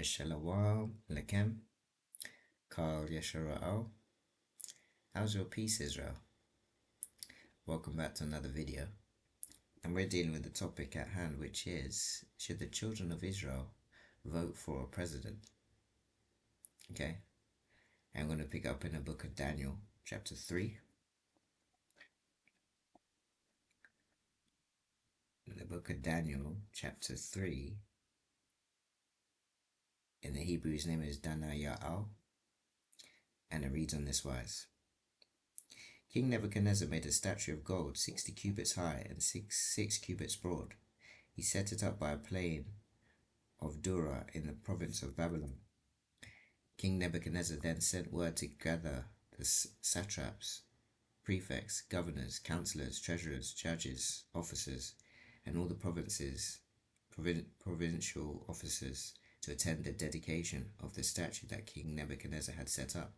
Shalom, Lekem, Kal Yeshara'al. How's your peace, Israel? Welcome back to another video. And we're dealing with the topic at hand, which is, should the children of Israel vote for a president? Okay, and I'm going to pick up in the book of Daniel, chapter 3. In the book of Daniel, chapter 3, in the Hebrew, his name is Danaya'al, and it reads on this wise. King Nebuchadnezzar made a statue of gold 60 cubits high and six cubits broad. He set it up by a plain of Dura in the province of Babylon. King Nebuchadnezzar then sent word to gather the satraps, prefects, governors, counselors, treasurers, judges, officers, and all the provincial officers to attend the dedication of the statue that King Nebuchadnezzar had set up.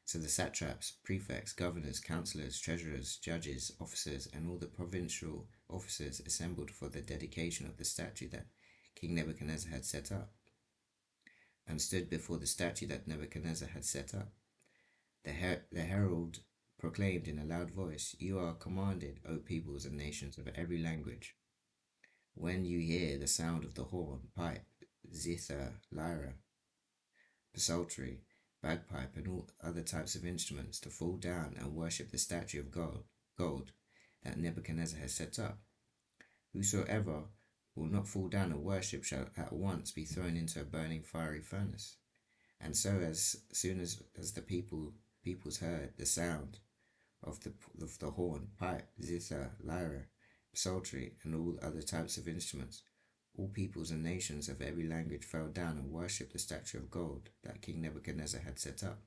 So the satraps, prefects, governors, counselors, treasurers, judges, officers, and all the provincial officers assembled for the dedication of the statue that King Nebuchadnezzar had set up, and stood before the statue that Nebuchadnezzar had set up. The herald proclaimed in a loud voice, "You are commanded, O peoples and nations of every language, when you hear the sound of the horn, pipe, zither, lyre, psaltery, bagpipe, and all other types of instruments, to fall down and worship the statue of gold that Nebuchadnezzar has set up. Whosoever will not fall down and worship shall at once be thrown into a burning fiery furnace." And so as soon as the peoples heard the sound of the horn, pipe, zither, lyre, psaltery, and all other types of instruments, all peoples and nations of every language fell down and worshipped the statue of gold that King Nebuchadnezzar had set up.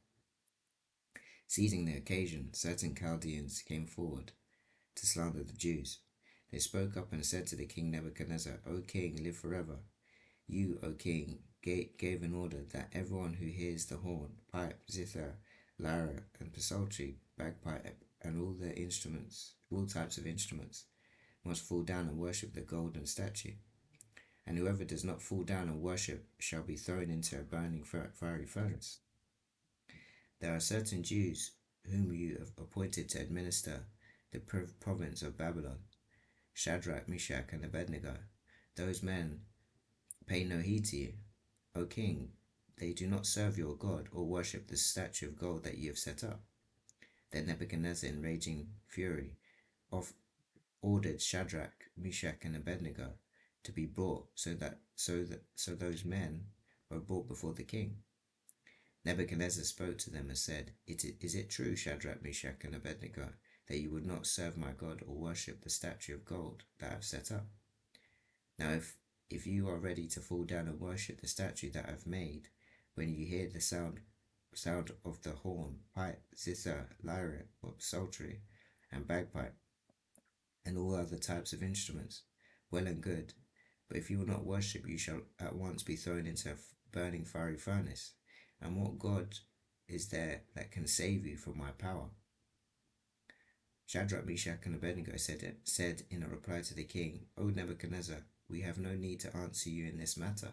Seizing the occasion, certain Chaldeans came forward to slander the Jews. They spoke up and said to the King Nebuchadnezzar, "O king, live forever. You, O king, gave an order that everyone who hears the horn, pipe, zither, lyre, and psaltery, bagpipe, and all the instruments, all types of instruments, must fall down and worship the golden statue. And whoever does not fall down and worship shall be thrown into a burning fiery furnace. There are certain Jews whom you have appointed to administer the province of Babylon, Shadrach, Meshach, and Abednego. Those men pay no heed to you, O king. They do not serve your God or worship the statue of gold that you have set up." Then Nebuchadnezzar, in raging fury, ordered Shadrach, Meshach, and Abednego to be brought, so those men were brought before the king. Nebuchadnezzar spoke to them and said, "Is it true, Shadrach, Meshach, and Abednego, that you would not serve my God or worship the statue of gold that I have set up? Now if you are ready to fall down and worship the statue that I have made, when you hear the sound of the horn, pipe, zither, lyre, or psaltery, and bagpipe, and all other types of instruments, well and good. But if you will not worship, you shall at once be thrown into a burning fiery furnace. And what God is there that can save you from my power?" Shadrach, Meshach, and Abednego said in a reply to the king, "O Nebuchadnezzar, we have no need to answer you in this matter.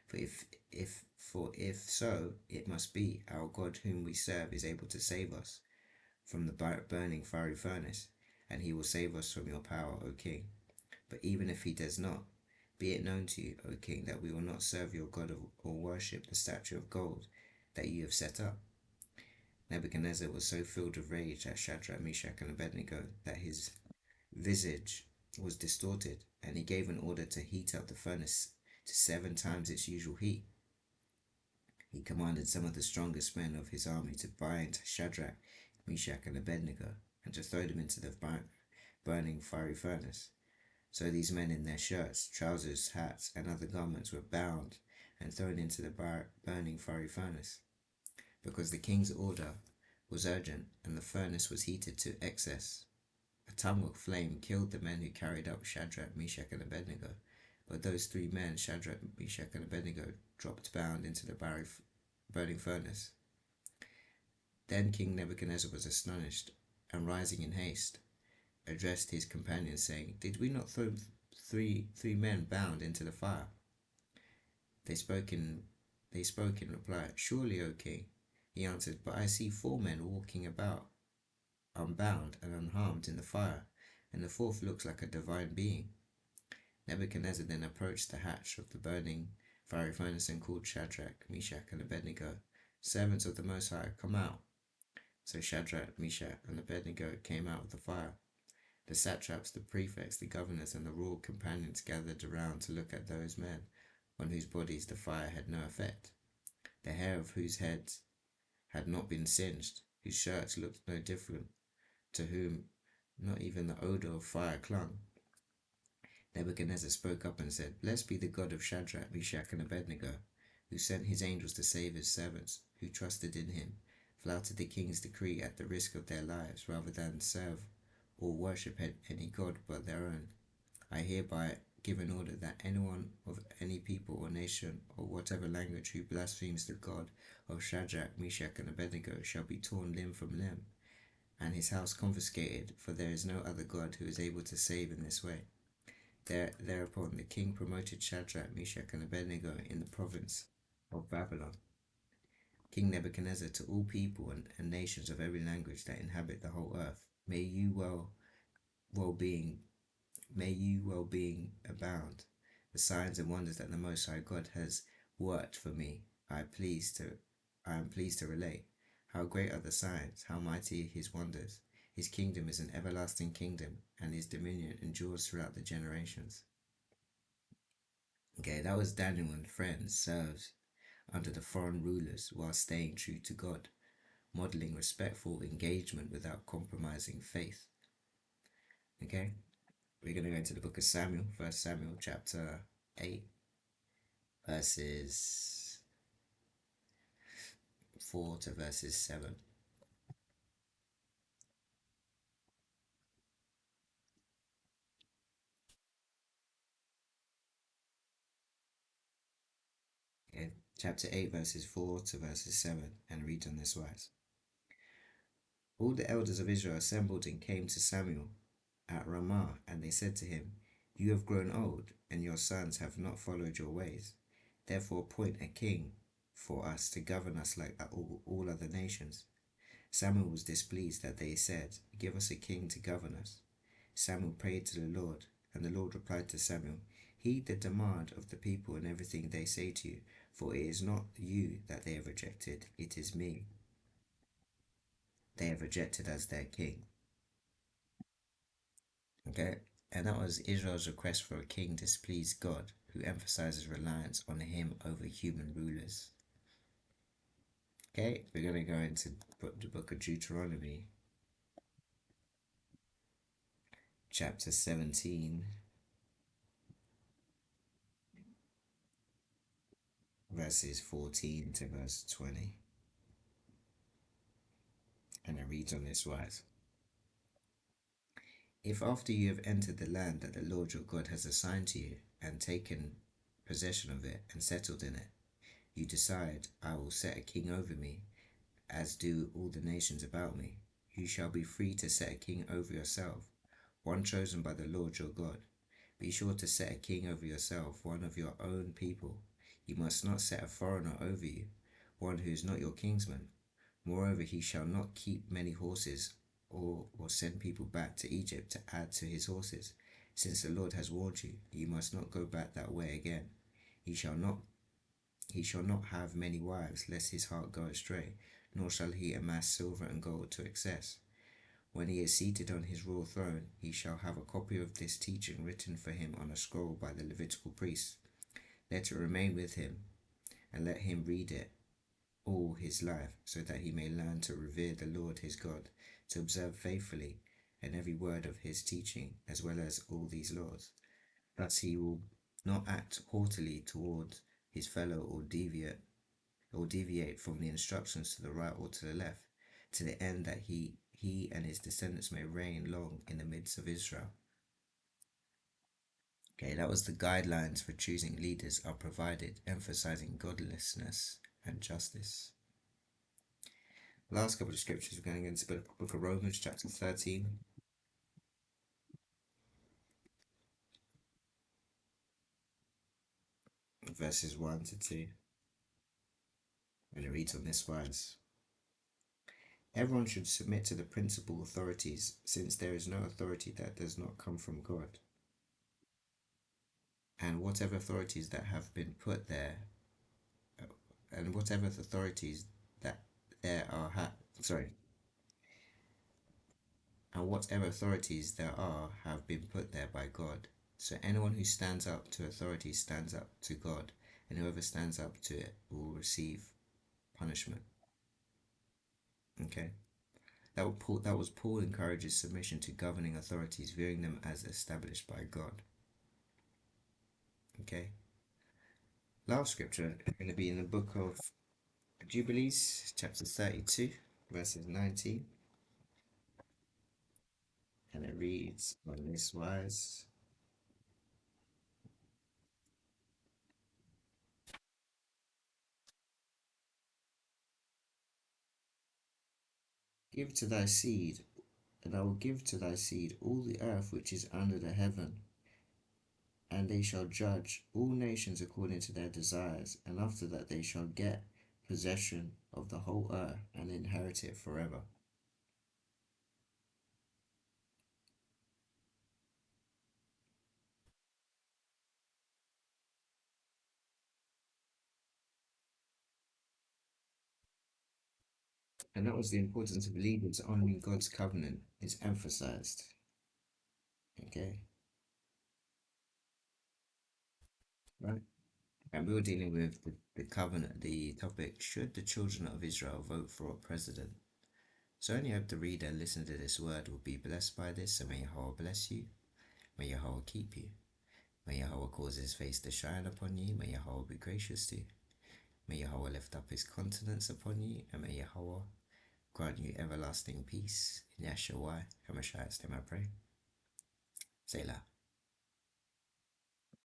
For if so, it must be our God whom we serve is able to save us from the burning fiery furnace, and he will save us from your power, O king. But even if he does not, be it known to you, O king, that we will not serve your God or worship the statue of gold that you have set up." Nebuchadnezzar was so filled with rage at Shadrach, Meshach, and Abednego that his visage was distorted, and he gave an order to heat up the furnace to 7 times its usual heat. He commanded some of the strongest men of his army to bind Shadrach, Meshach, and Abednego, and to throw them into the burning fiery furnace. So these men, in their shirts, trousers, hats, and other garments, were bound and thrown into the burning fiery furnace. Because the king's order was urgent and the furnace was heated to excess, a tongue of flame killed the men who carried up Shadrach, Meshach, and Abednego. But those 3 men, Shadrach, Meshach, and Abednego, dropped bound into the burning furnace. Then King Nebuchadnezzar was astonished, and rising in haste, addressed his companions, saying, "Did we not throw three men bound into the fire?" They spoke in they spoke in reply, "Surely, O king." He answered, "But I see four men walking about, unbound and unharmed in the fire, and the fourth looks like a divine being." Nebuchadnezzar then approached the hatch of the burning fiery furnace and called Shadrach, Meshach, and Abednego, "Servants of the Most High, come out." So Shadrach, Meshach, and Abednego came out of the fire. The satraps, the prefects, the governors, and the royal companions gathered around to look at those men on whose bodies the fire had no effect, the hair of whose heads had not been singed, whose shirts looked no different, to whom not even the odor of fire clung. Nebuchadnezzar spoke up and said, "Blessed be the God of Shadrach, Meshach, and Abednego, who sent his angels to save his servants, who trusted in him, flouted the king's decree at the risk of their lives, rather than serve or worship any god but their own. I hereby give an order that anyone of any people or nation or whatever language who blasphemes the God of Shadrach, Meshach, and Abednego shall be torn limb from limb, and his house confiscated, for there is no other God who is able to save in this way." Thereupon the king promoted Shadrach, Meshach, and Abednego in the province of Babylon. King Nebuchadnezzar, to all people and nations of every language that inhabit the whole earth, may you well-being abound. The signs and wonders that the Most High God has worked for me, I am pleased to relate. How great are the signs, how mighty his wonders. His kingdom is an everlasting kingdom, and his dominion endures throughout the generations. Okay, that was Daniel and friends served under the foreign rulers while staying true to God, modeling respectful engagement without compromising faith. Okay, we're going to go into the book of Samuel, 1 Samuel chapter 8, verses 4 to verses 7. Okay, chapter 8, verses 4 to verses 7, and read on this wise. All the elders of Israel assembled and came to Samuel at Ramah, and they said to him, "You have grown old, and your sons have not followed your ways. Therefore appoint a king for us to govern us like all other nations." Samuel was displeased that they said, "Give us a king to govern us." Samuel prayed to the Lord, and the Lord replied to Samuel, "Heed the demand of the people in everything they say to you, for it is not you that they have rejected, it is me they have rejected as their king." Okay, and that was Israel's request for a king displeased God, who emphasizes reliance on him over human rulers. Okay, we're going to go into the book of Deuteronomy, chapter 17, verses 14 to verse 20. And it reads on this wise. If after you have entered the land that the Lord your God has assigned to you, and taken possession of it and settled in it, you decide, "I will set a king over me, as do all the nations about me," you shall be free to set a king over yourself, one chosen by the Lord your God. Be sure to set a king over yourself, one of your own people. You must not set a foreigner over you, one who is not your kinsman. Moreover, he shall not keep many horses or send people back to Egypt to add to his horses. Since the Lord has warned you, you must not go back that way again. He shall not have many wives, lest his heart go astray, nor shall he amass silver and gold to excess. When he is seated on his royal throne, he shall have a copy of this teaching written for him on a scroll by the Levitical priests. Let it remain with him, and let him read it all his life, so that he may learn to revere the Lord his God, to observe faithfully and every word of his teaching, as well as all these laws. Thus he will not act haughtily toward his fellow or deviate from the instructions to the right or to the left, to the end that he and his descendants may reign long in the midst of Israel. Okay, that was the guidelines for choosing leaders are provided, emphasizing godlessness and justice. Last couple of scriptures, we're going into the book of Romans, chapter 13. verses 1 to 2. And it reads on this wise: Everyone should submit to the principal authorities, since there is no authority that does not come from God. And whatever authorities that have been put there, and whatever authorities that there are, and whatever authorities there are have been put there by God. So anyone who stands up to authority stands up to God, and whoever stands up to it will receive punishment. Okay? That was Paul encourages submission to governing authorities, viewing them as established by God. Okay? Last scripture is going to be in the book of Jubilees, chapter 32, verses 19. And it reads on this wise: Give to thy seed, and I will give to thy seed all the earth which is under the heaven, and they shall judge all nations according to their desires, and after that they shall get possession of the whole earth and inherit it forever. And that was the importance of leaders honoring God's covenant is emphasized. Okay, right? And we were dealing with the covenant, the topic, should the children of Israel vote for a president? So I only hope the reader listening to this word will be blessed by this, and may Yahweh bless you, may Yahweh keep you, may Yahweh cause his face to shine upon you, may Yahweh be gracious to you, may Yahweh lift up his countenance upon you, and may Yahweh grant you everlasting peace. In Yahshua HaMashiach's name I pray. Selah.